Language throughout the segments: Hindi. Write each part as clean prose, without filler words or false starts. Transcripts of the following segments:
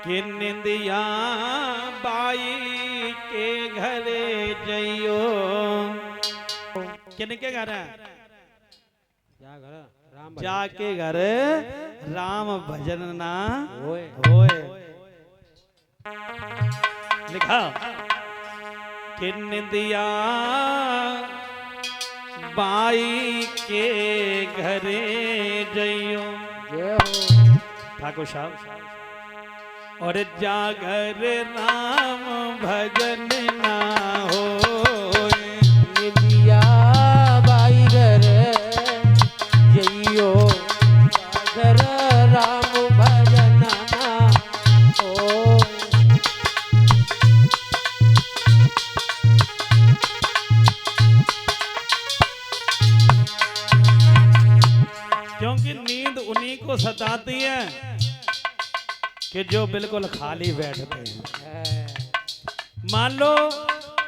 कि निंदिया बाई के घरे जइयो। किनके घर है? जाके घर राम भजन ना होए। लिखा कि निंदिया बाई के घरे जइयो। ठाकुर साहब और जागर राम भजन ना होए। निंदिया बाई घर जइयो जागर राम भजन ना होए। क्योंकि नींद उन्हीं को सताती है कि जो बिल्कुल खाली बैठते हैं। मान लो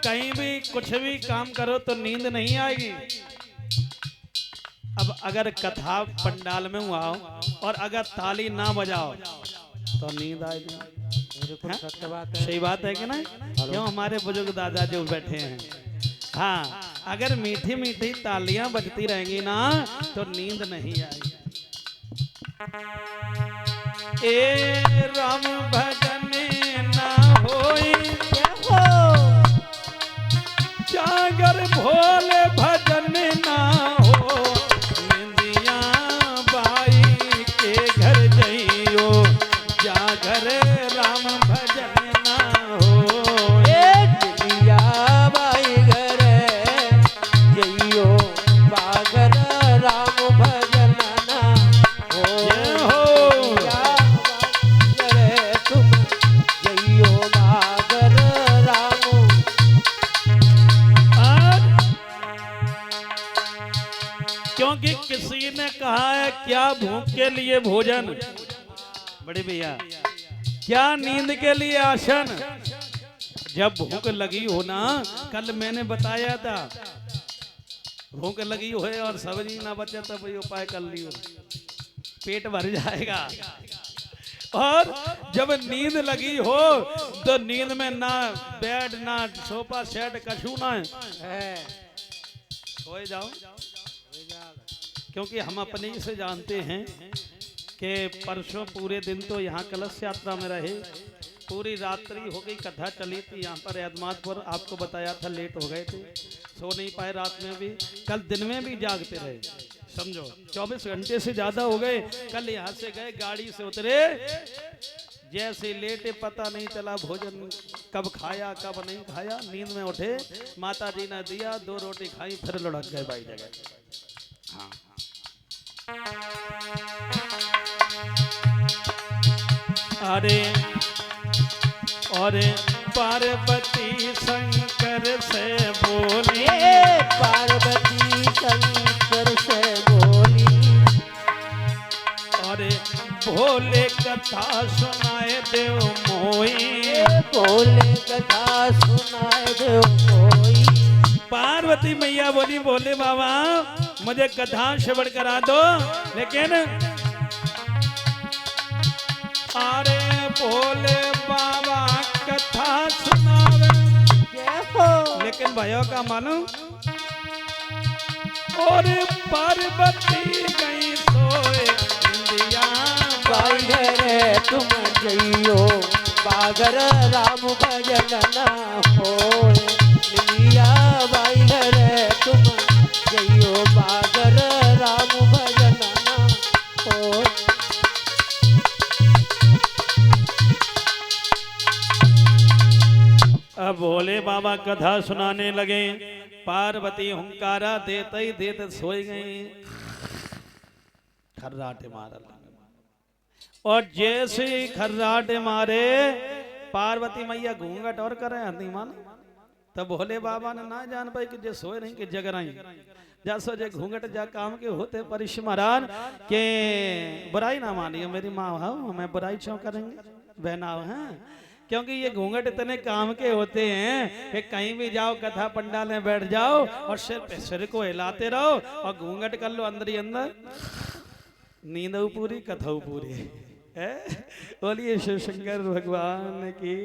कहीं भी कुछ भी काम करो तो नींद नहीं आएगी। अब अगर कथा पंडाल में हुआ और अगर ताली ना बजाओ तो नींद आएगी। सही बात है कि नहीं? क्यों हमारे बुजुर्ग दादा जो बैठे हैं, हाँ, अगर मीठी मीठी तालियां बजती रहेंगी ना तो नींद नहीं आएगी। ए राम भजन ना होई जागर भोले भजन ना हो। निंदिया बाई के घर जइयो जागर राम भजन ना हो। निंदिया बाई घर जइयो बागर राम भजन ना हो। तुम जइयो बागर राम। क्योंकि किसी ने कहा है क्या भूख के लिए भोजन, बड़े भैया, क्या नींद के लिए आसन। जब भूख लगी हो ना, कल मैंने बताया था, भूख लगी हो और सब्जी ना बचे तो भाई उपाय कर लियो, पेट भर जाएगा। और जब नींद लगी हो तो नींद में ना बेड ना सोफा सेट कछू ना है, सोए जाओ। क्योंकि हम अपने ही से जानते हैं कि परसों पूरे दिन तो यहाँ कलश यात्रा में रहे, पूरी रात्रि हो गई, कथा चली थी यहाँ पर एतमादपुर, आपको बताया था लेट हो गए थे, सो नहीं पाए रात में भी, कल दिन में भी जागते रहे, समझो 24 घंटे से ज्यादा हो गए। कल यहाँ से गए, गाड़ी से उतरे, जैसे लेटे पता नहीं चला भोजन कब खाया कब नहीं खाया। नींद में उठे, माता जी ने दिया, 2 रोटी खाई, फिर लुढ़क गए भाई जगह। हाँ अरे और पार्वती शंकर से बोली, पार्वती शंकर से बोली, और भोले कथा सुनाए देव मोई, भोले कथा सुनाए देव मोई। पार्वती मैया बोली भोले बाबा मुझे कथा श्रवण करा दो, लेकिन अरे भोले बाबा कथा सुनावे, लेकिन भयो का मालूम, और पार्वती गई सोए निंदिया बाई घर तुम जइयो बागर राम भजन ना होए। निंदिया बाई घर तुम जइयो बागर राम भजन ना होए। अब भोले बाबा कथा सुनाने लगे, पार्वती हुंकारा देते ही देते सोई गई, खर्राटे मारा, और जैसे खर्राटे मारे पार्वती मैया घूंघट और करे हंदी मान, तब भोले बाबा ने ना जान पाई कि जे सोए नहीं कि जग रही, जा सो जे घूंघट जा काम के होते परिश महाराज के बुराई ना मानिए, मेरी माँ हो मैं बुराई क्यों करेंगे बहना है, क्योंकि ये घूंघट इतने काम के होते हैं कि कहीं भी जाओ कथा पंडाल में बैठ जाओ और सिर को हिलाते रहो और घूंघट कर लो अंदर ही अंदर, नींद पूरी कथा पूरी बोलिए शिव शंकर भगवान की।